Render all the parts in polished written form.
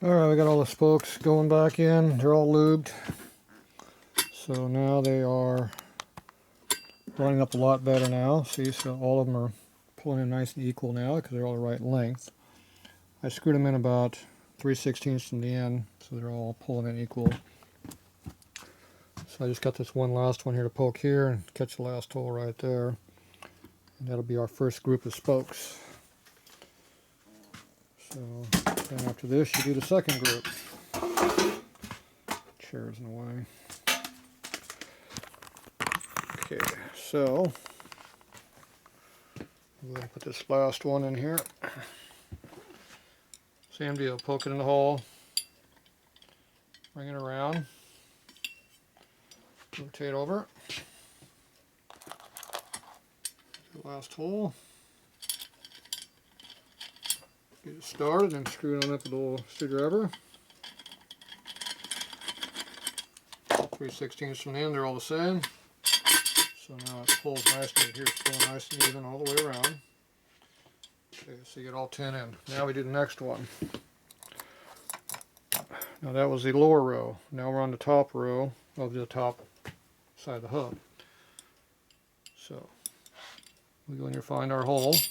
Alright, we got all the spokes going back in. They're all lubed. So now they are lining up a lot better now. See, so all of them are pulling in nice and equal now because they're all the right length. I screwed them in about 3/16 from the end, so they're all pulling in equal. So I just got this one last one here to poke here and catch the last hole right there. And that'll be our first group of spokes. So then after this, you do the second group. Chair's in the way. Okay, so I'm going to put this last one in here. Same deal, poke it in the hole, bring it around, rotate over, do the last hole, get it started and screw it on up with a little screwdriver. 3/16 from the end, they're all the same. So now it pulls nicely here, it's pulling nice and even all the way around. Okay, so you get all 10 in. Now we do the next one. Now that was the lower row. Now we're on the top row of the top side of the hub. So we go in here, find our hole, stick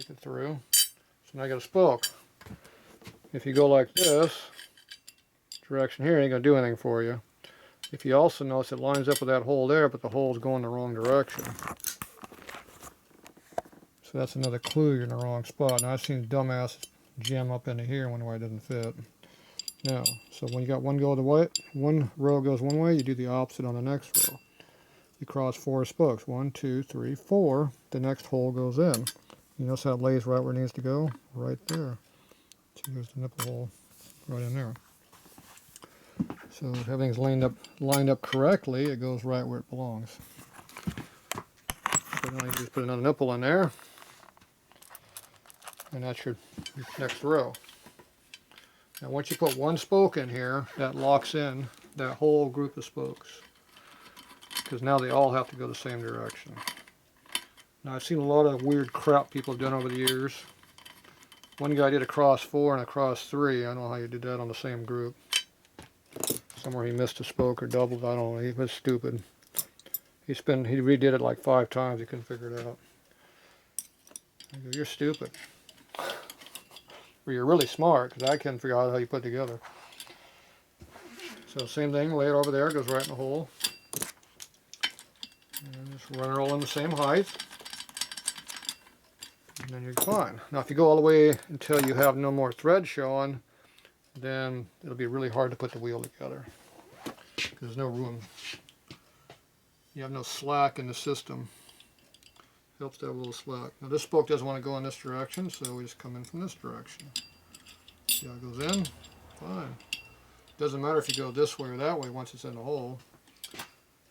it through. So now I got a spoke. If you go like this direction here, it ain't gonna do anything for you. If you also notice, it lines up with that hole there, but the hole's going the wrong direction. So that's another clue you're in the wrong spot. Now I've seen dumbasses jam up into here and wonder why it doesn't fit. Now, so when you got one row goes one way, you do the opposite on the next row. You cross 4 spokes. 1, 2, 3, 4. The next hole goes in. You notice how it lays right where it needs to go? Right there. So here's the nipple hole right in there. So if everything's lined up correctly, it goes right where it belongs. So now you just put another nipple in there, and that's your next row. Now once you put one spoke in here, that locks in that whole group of spokes, because now they all have to go the same direction. Now I've seen a lot of weird crap people have done over the years. One guy did a cross 4 and a cross 3. I don't know how you did that on the same group. Somewhere he missed a spoke or doubled, I don't know, he was stupid. He redid it like 5 times, he couldn't figure it out. I go, you're stupid. Or you're really smart, because I couldn't figure out how you put it together. So same thing, lay it over there, it goes right in the hole. And just run it all in the same height. And then you're fine. Now if you go all the way until you have no more thread showing, then it'll be really hard to put the wheel together. There's no room. You have no slack in the system. Helps to have a little slack. Now this spoke doesn't want to go in this direction, so we just come in from this direction. See how it goes in? Fine. Doesn't matter if you go this way or that way once it's in the hole.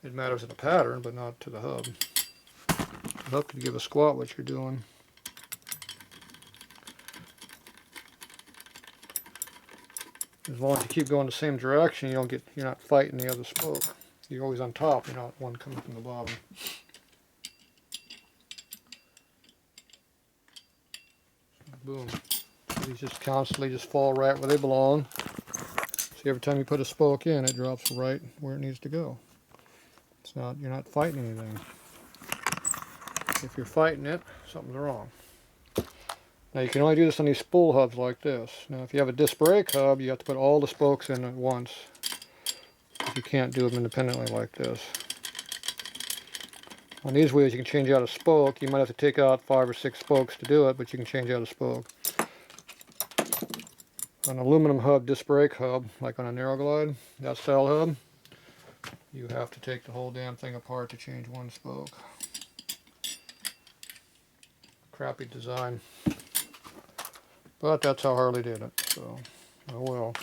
It matters in the pattern, but not to the hub. The hub could give a squat what you're doing. As long as you keep going the same direction, you're not fighting the other spoke. You're always on top, you're not one coming from the bottom. Boom. These just constantly just fall right where they belong. See, every time you put a spoke in, it drops right where it needs to go. You're not fighting anything. If you're fighting it, something's wrong. Now you can only do this on these spool hubs like this. Now if you have a disc brake hub, you have to put all the spokes in at once. You can't do them independently like this. On these wheels you can change out a spoke. You might have to take out 5 or 6 spokes to do it, but you can change out a spoke. On an aluminum hub, disc brake hub, like on a narrow glide, that style hub, you have to take the whole damn thing apart to change one spoke. Crappy design. But that's how Harley did it, so oh well.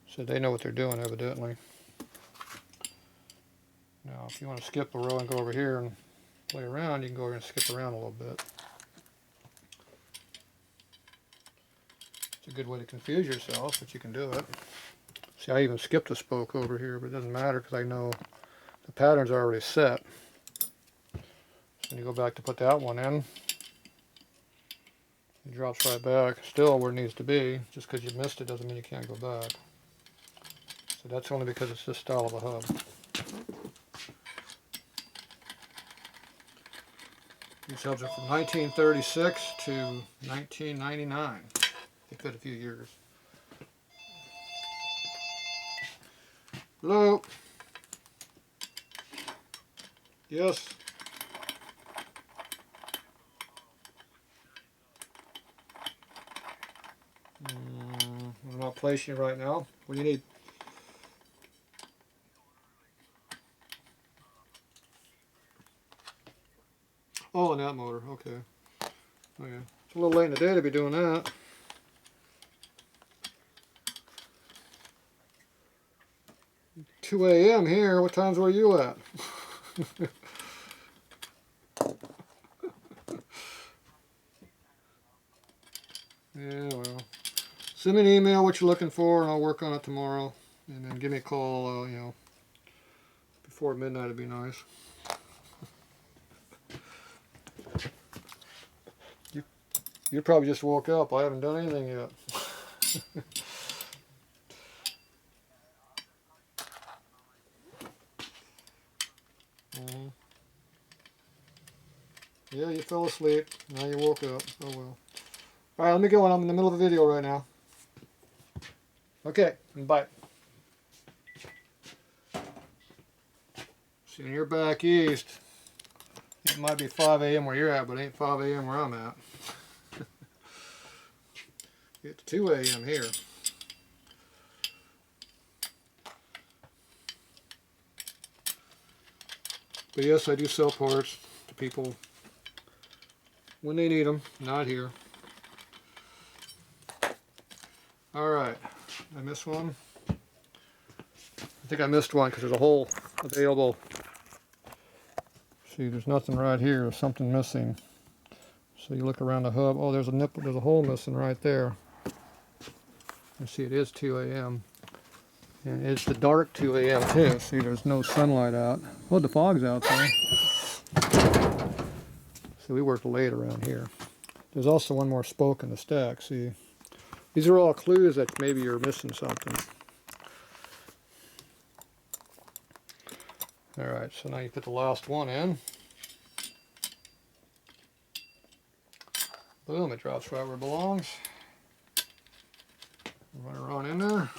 So they know what they're doing, evidently. Now if you want to skip a row and go over here and play around, you can go over and skip around a little bit. It's a good way to confuse yourself, but you can do it. See, I even skipped a spoke over here, but it doesn't matter because I know the pattern's already set. So when you go back to put that one in, you drops right back, still where it needs to be. Just because you missed it doesn't mean you can't go back. So that's only because it's this style of a hub. These hubs are from 1936 to 1999. They fit a few years. Hello? Yes? I'm not placing you right now. What do you need? Oh, and that motor. Okay. Okay. It's a little late in the day to be doing that. $2 a.m. here. What times were you at? Yeah, well. Send me an email what you're looking for, and I'll work on it tomorrow. And then give me a call, you know, before midnight would be nice. You probably just woke up. I haven't done anything yet. Yeah, you fell asleep. Now you woke up. Oh well. Alright, let me go on. I'm in the middle of a video right now. Okay, bye. See, when you're back east, it might be 5 a.m. where you're at, but it ain't 5 a.m. where I'm at. It's 2 a.m. here. But yes, I do sell parts to people when they need them, not here. Alright, I missed one. I think I missed one because there's a hole available. See, there's nothing right here. There's something missing. So you look around the hub. Oh, there's a nipple. There's a hole missing right there. You see, it is 2 a.m. And it's the dark 2 a.m. too. See, there's no sunlight out. Well, the fog's out there. See, we work late around here. There's also one more spoke in the stack. See, these are all clues that maybe you're missing something. Alright, so now you put the last one in. Boom, it drops right where it belongs. Run it on in there.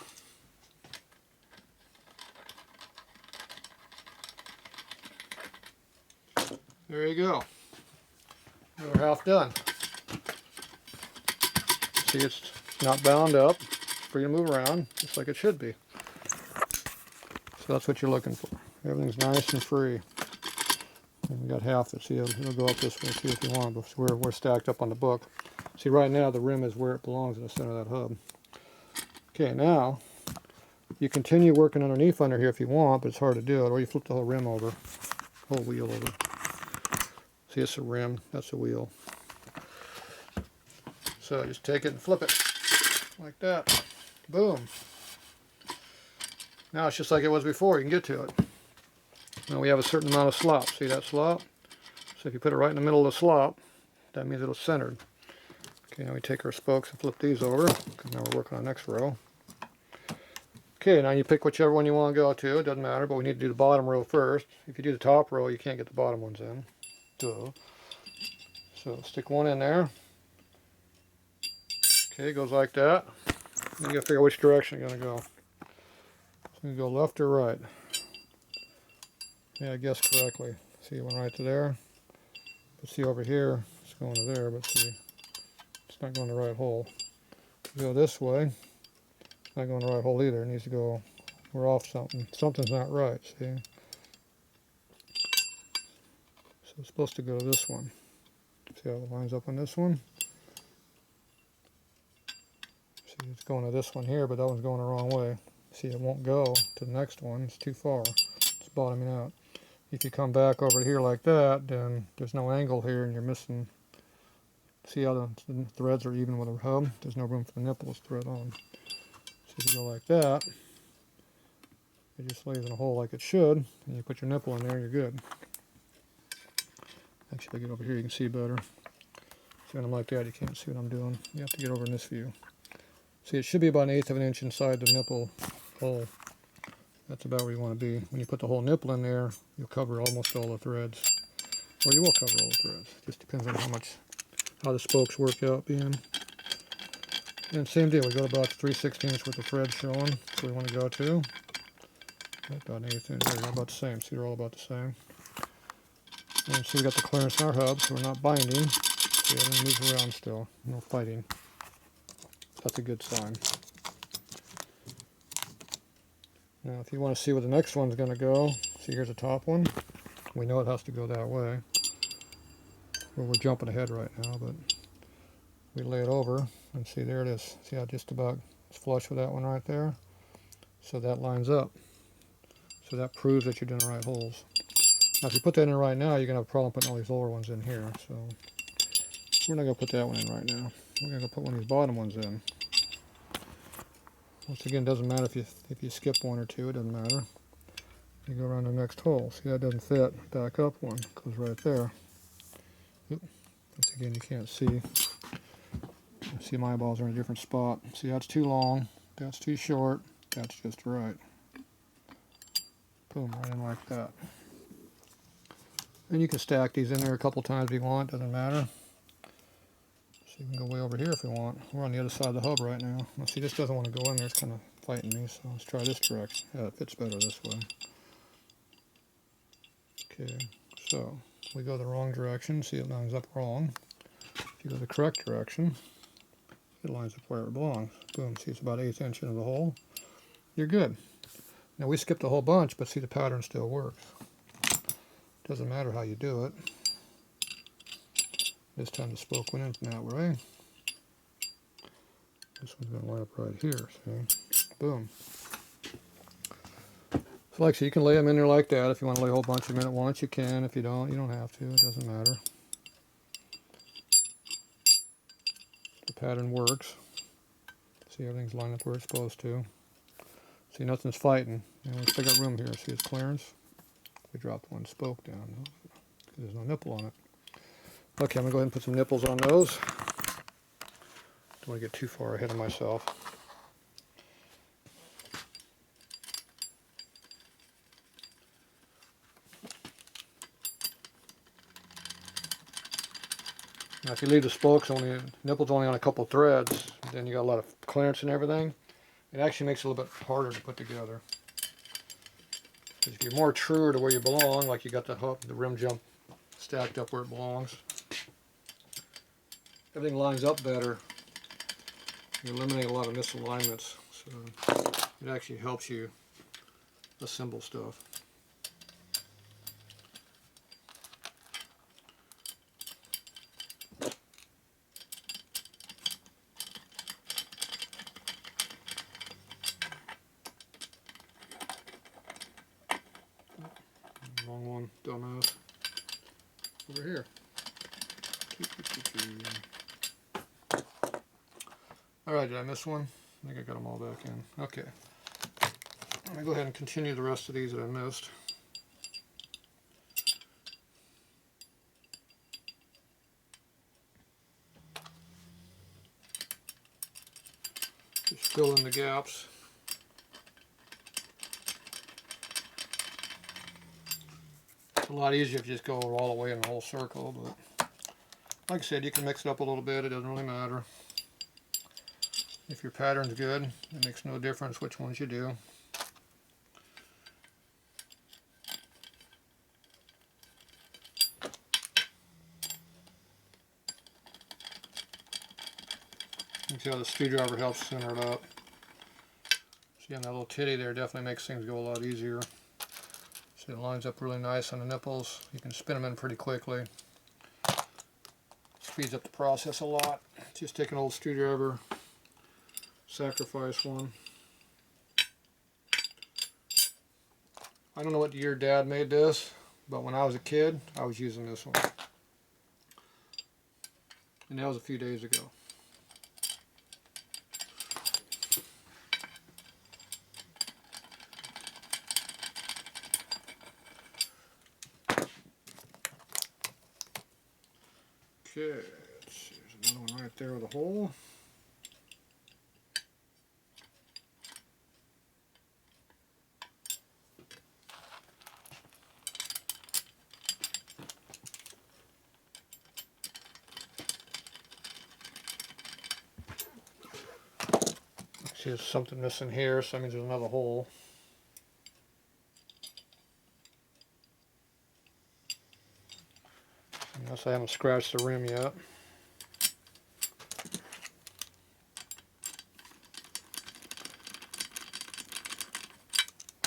There you go. We're half done. See, it's not bound up. It's free to move around, just like it should be. So that's what you're looking for. Everything's nice and free. And we got half it. See, it'll go up this way too if you want, but we're stacked up on the book. See, right now the rim is where it belongs in the center of that hub. Okay, now you continue working underneath under here if you want, but it's hard to do it. Or you flip the whole rim over, whole wheel over. See, it's a rim, that's a wheel. So just take it and flip it like that. Boom. Now it's just like it was before. You can get to it. Now we have a certain amount of slop. See that slop? So if you put it right in the middle of the slop, that means it'll centered. Okay, now we take our spokes and flip these over, because now we're working on the next row. Okay, now you pick whichever one you want to go to. It doesn't matter, but we need to do the bottom row first. If you do the top row, you can't get the bottom ones in. Duh. So stick one in there. Okay, it goes like that. Then you gotta figure out which direction you're gonna go. So you go left or right. Yeah, I guessed correctly. See, it went right to there. But see over here, it's going to there, but see, it's not going the right hole. You go this way, it's not going the right hole either. It needs to go, we're off something. Something's not right, see? So it's supposed to go to this one. See how it lines up on this one? See, it's going to this one here, but that one's going the wrong way. See, it won't go to the next one. It's too far. It's bottoming out. If you come back over here like that, then there's no angle here and you're missing. See how the threads are even with the hub? There's no room for the nipples to thread on. So if you go like that, it just lays in a hole like it should, and you put your nipple in there, you're good. Actually, if I get over here, you can see better. See, when I'm like that, you can't see what I'm doing. You have to get over in this view. See, it should be about 1/8 of an inch inside the nipple hole. That's about where you want to be. When you put the whole nipple in there, you'll cover almost all the threads. Or you will cover all the threads. It just depends on how the spokes work out being. And same deal, we got about 3/16 worth of thread showing. So we want to go to about 1/8 inch. There you go, about the same. See, they're all about the same. And see, we got the clearance in our hub, so we're not binding. See, everything moves around still. No fighting. That's a good sign. Now, if you want to see where the next one's going to go, see, here's the top one. We know it has to go that way. Well, we're jumping ahead right now, but we lay it over and see, there it is. See how just about it's flush with that one right there? So that lines up. So that proves that you're doing the right holes. Now, if you put that in right now, you're going to have a problem putting all these lower ones in here. So we're not going to put that one in right now. We're going to put one of these bottom ones in. Once again, it doesn't matter if you skip one or two, it doesn't matter. You go around the next hole. See, that doesn't fit. Back up one. Goes right there. Oop. Once again, you can't see. See, my eyeballs are in a different spot. See, that's too long. That's too short. That's just right. Boom, right in like that. And you can stack these in there a couple times if you want. Doesn't matter. So you can go way over here if you want. We're on the other side of the hub right now. Now, see, this doesn't want to go in there. It's kind of fighting me. So let's try this direction. Yeah, it fits better this way. Okay, so we go the wrong direction. See, it lines up wrong. If you go the correct direction, it lines up where it belongs. Boom, see, it's about 1/8 inch into the hole. You're good. Now, we skipped a whole bunch, but see, the pattern still works. Doesn't matter how you do it. This time the spoke went in from that way. This one's going to line up right here, see? Boom. So like I said, you can lay them in there like that. If you want to lay a whole bunch of them in at once, you can. If you don't have to. It doesn't matter. The pattern works. See, everything's lined up where it's supposed to. See, nothing's fighting. And we still got room here. See its clearance? We dropped one spoke down because there's no nipple on it. Okay, I'm going to go ahead and put some nipples on those. Don't want to get too far ahead of myself. Now, if you leave the nipples only on a couple threads, then you got a lot of clearance and everything. It actually makes it a little bit harder to put together. Because if you're more truer to where you belong, like you got the rim jump stacked up where it belongs, everything lines up better. You eliminate a lot of misalignments, so it actually helps you assemble stuff. Wrong one, dumbass. Over here. Alright, did I miss one? I think I got them all back in. Okay. Let me go ahead and continue the rest of these that I missed. Just fill in the gaps. It's a lot easier if you just go all the way in the whole circle, but like I said, you can mix it up a little bit. It doesn't really matter. If your pattern's good, it makes no difference which ones you do. You can see how the screwdriver helps center it up. See, on that little titty there definitely makes things go a lot easier. So it lines up really nice on the nipples. You can spin them in pretty quickly. Speeds up the process a lot. Just take an old screwdriver, sacrifice one. I don't know what year Dad made this, but when I was a kid, I was using this one. And that was a few days ago. Okay, let's see. hole. See, there's something missing here, so that means there's another hole. Unless I haven't scratched the rim yet.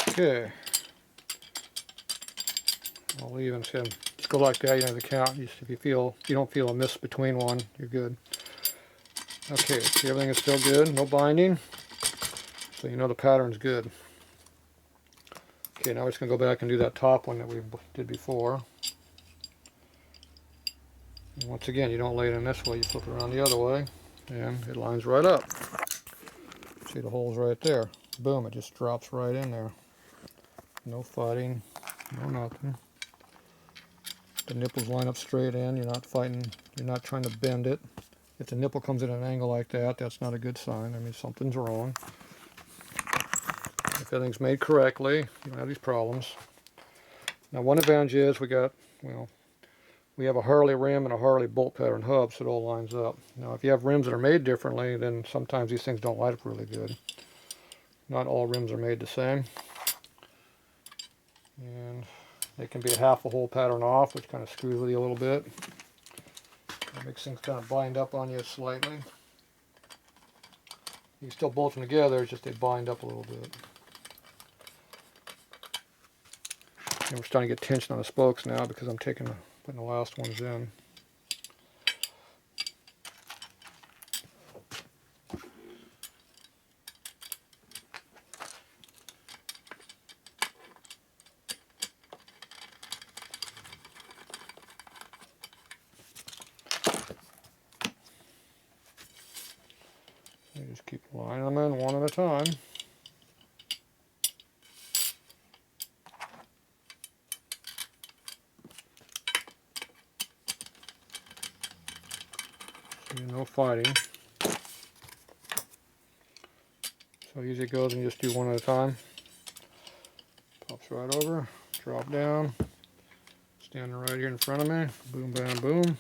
Okay. I'll leave and just go like that, you know, the count. If you don't feel a miss between one, you're good. Okay, see, everything is still good, no binding. So you know the pattern's good. Okay, now we're just going to go back and do that top one that we did before. And once again, you don't lay it in this way, you flip it around the other way, and it lines right up. See the hole's right there. Boom, it just drops right in there. No fighting, no nothing. The nipples line up straight in, you're not fighting, you're not trying to bend it. If the nipple comes at an angle like that, that's not a good sign. I mean, something's wrong. If everything's made correctly, you don't have these problems. Now, one advantage is we have a Harley rim and a Harley bolt pattern hub, so it all lines up. Now, if you have rims that are made differently, then sometimes these things don't light up really good. Not all rims are made the same. And they can be a half a hole pattern off, which kind of screws with you a little bit. It makes things kind of bind up on you slightly. You can still bolt them together, it's just they bind up a little bit. And we're starting to get tension on the spokes now because I'm putting the last ones in. You just keep lining them in one at a time. No fighting. So easy it goes, and you just do one at a time. Pops right over, drop down, standing right here in front of me, boom, bam, boom.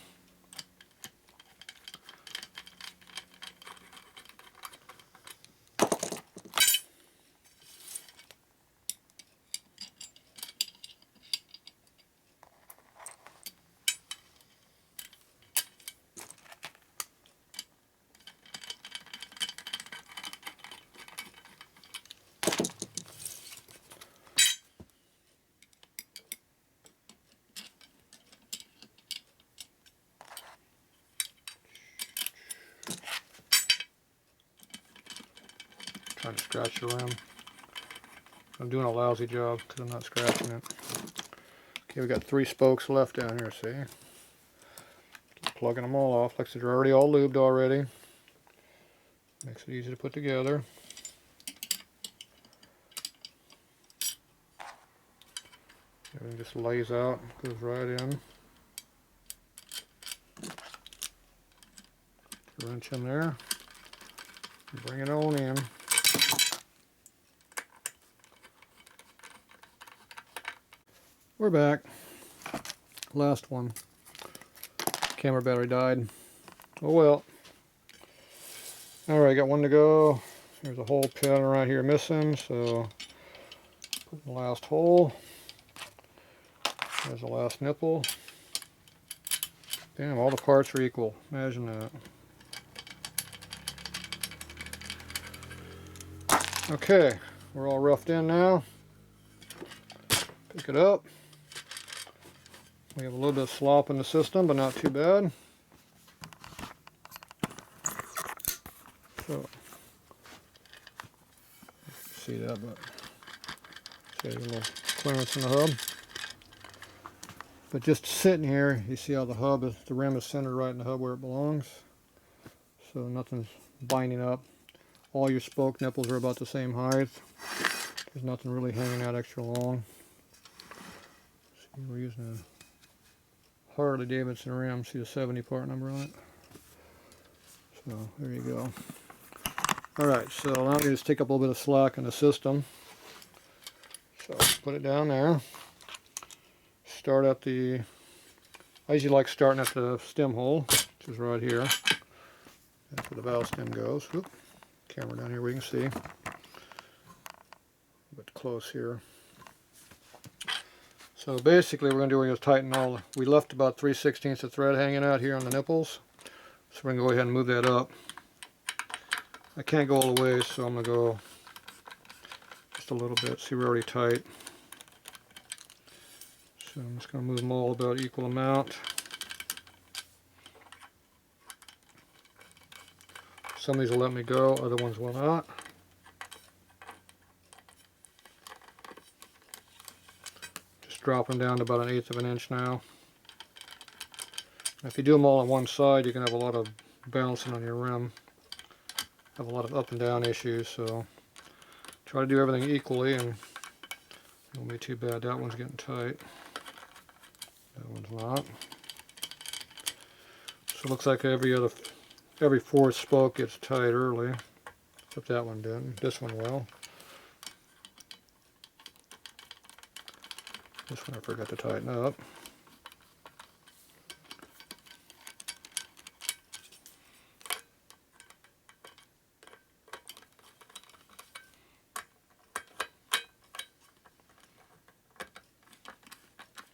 Trying to scratch the rim. I'm doing a lousy job because I'm not scratching it. Okay, we got 3 spokes left down here, see? Keep plugging them all off. Like I said, they're already all lubed already. Makes it easy to put together. Everything just lays out, goes right in. Wrench in there. Bring it on in. We're back. Last one. Camera battery died. Oh well. Alright, got one to go. There's a hole pattern right here missing, so put in the last hole. There's the last nipple. Damn, all the parts are equal. Imagine that. Okay, we're all roughed in now. Pick it up. We have a little bit of slop in the system, but not too bad. So, see that, but see a little clearance in the hub. But just sitting here, you see how the rim is centered right in the hub where it belongs. So nothing's binding up. All your spoke nipples are about the same height. There's nothing really hanging out extra long. See, we're using a Harley Davidson rim. See the 70 part number on it? So there you go. Alright, so now I'm going to just take up a little bit of slack in the system. So put it down there. Start at the, I usually like starting at the stem hole, which is right here. That's where the valve stem goes. Oop, camera down here we can see. A bit close here. So basically we're going to do is tighten all, we left about 3/16 of thread hanging out here on the nipples. So we're going to go ahead and move that up. I can't go all the way, so I'm going to go just a little bit. See, we're already tight. So I'm just going to move them all about equal amount. Some of these will let me go, other ones will not. Just drop them down to about 1/8 of an inch now. If you do them all on one side, you can have a lot of bouncing on your rim. Have a lot of up and down issues, so try to do everything equally and it won't be too bad. That one's getting tight. That one's not. So it looks like every fourth spoke gets tight early. Except that one didn't. This one will. This one I forgot to tighten up.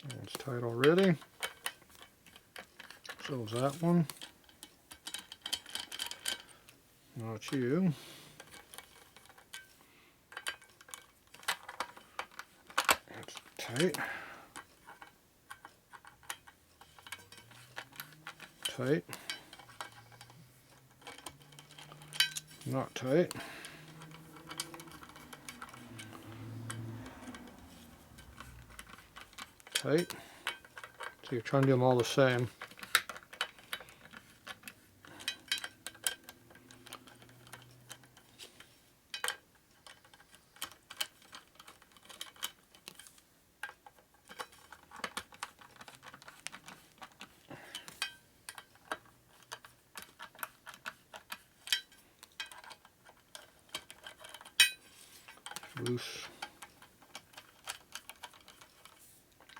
That one's tight already. So is that one. Not you. That's tight. Tight. Not tight. Tight. So you're trying to do them all the same. Loose.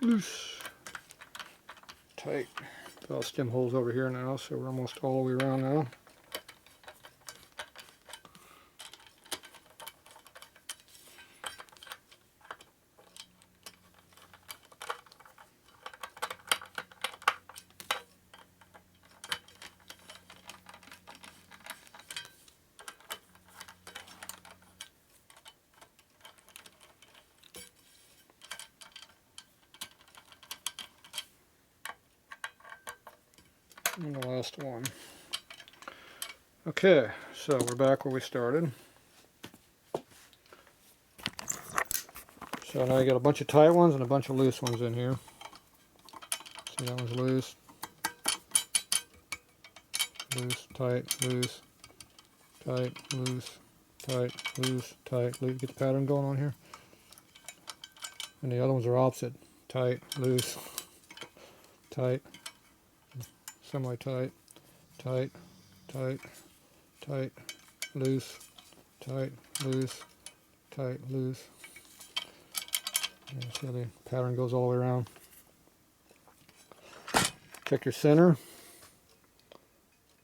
Loose. Tight. Got stem holes over here now, so we're almost all the way around now. And the last one. Okay, so we're back where we started. So now you got a bunch of tight ones and a bunch of loose ones in here. See, that one's loose. Loose, tight, loose, tight, loose, tight, loose, tight, loose. Get the pattern going on here. And the other ones are opposite. Tight, loose, tight, semi-tight, tight, tight, tight, loose, tight, loose, tight, loose. And see how the pattern goes all the way around. Check your center.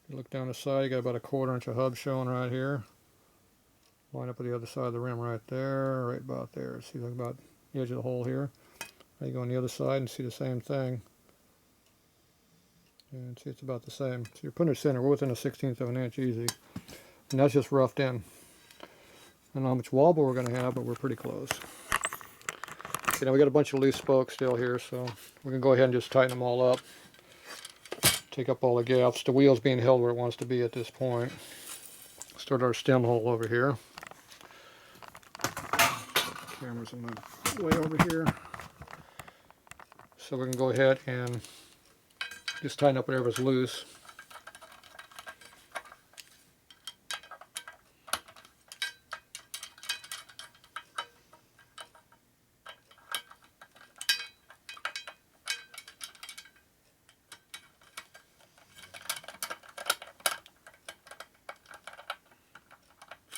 You look down the side, you got about a 1/4 inch of hub showing right here. Line up with the other side of the rim right there, right about there. See, like about the edge of the hole here. Now you go on the other side and see the same thing. And see, it's about the same. So you're putting it center. We're within a 1/16 of an inch easy. And that's just roughed in. I don't know how much wobble we're going to have, but we're pretty close. Okay, now we got a bunch of loose spokes still here, so we're going to go ahead and just tighten them all up. Take up all the gaps. The wheel's being held where it wants to be at this point. Start our stem hole over here. Camera's in my way over here. So we can go ahead and just tighten up whatever's loose.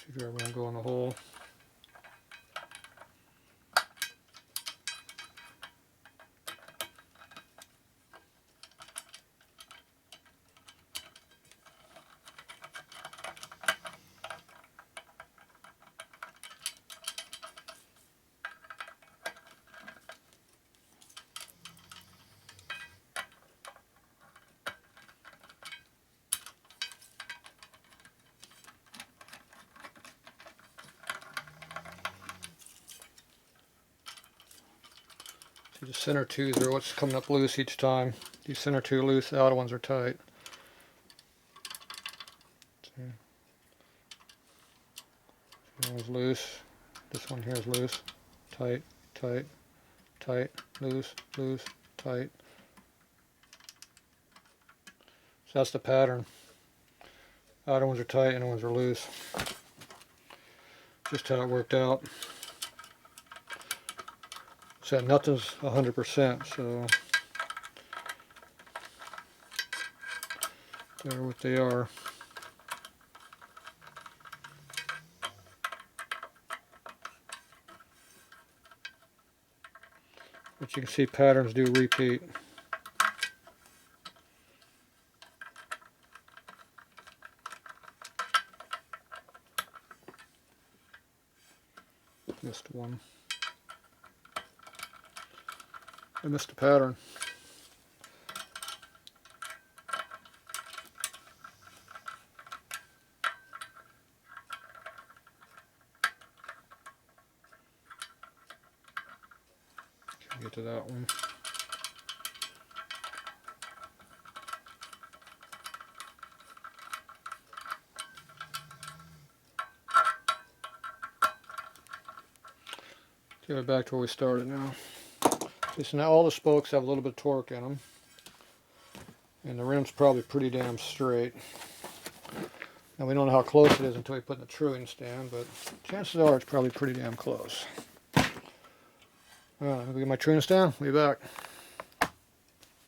Screwdriver won't go in the hole. See, the center twos are what's coming up loose each time. These center two loose, the outer ones are tight. See. That one's loose. This one here is loose. Tight, tight, tight, loose, loose, tight. So that's the pattern. Outer ones are tight, inner ones are loose. Just how it worked out. So nothing's 100%, so they're what they are. But you can see patterns do repeat. Missed one. I missed a pattern. Can't get to that one. Get it back to where we started now. So now all the spokes have a little bit of torque in them. And the rim's probably pretty damn straight. Now we don't know how close it is until we put in the truing stand, but chances are it's probably pretty damn close. Alright, let me get my truing stand, we'll be back.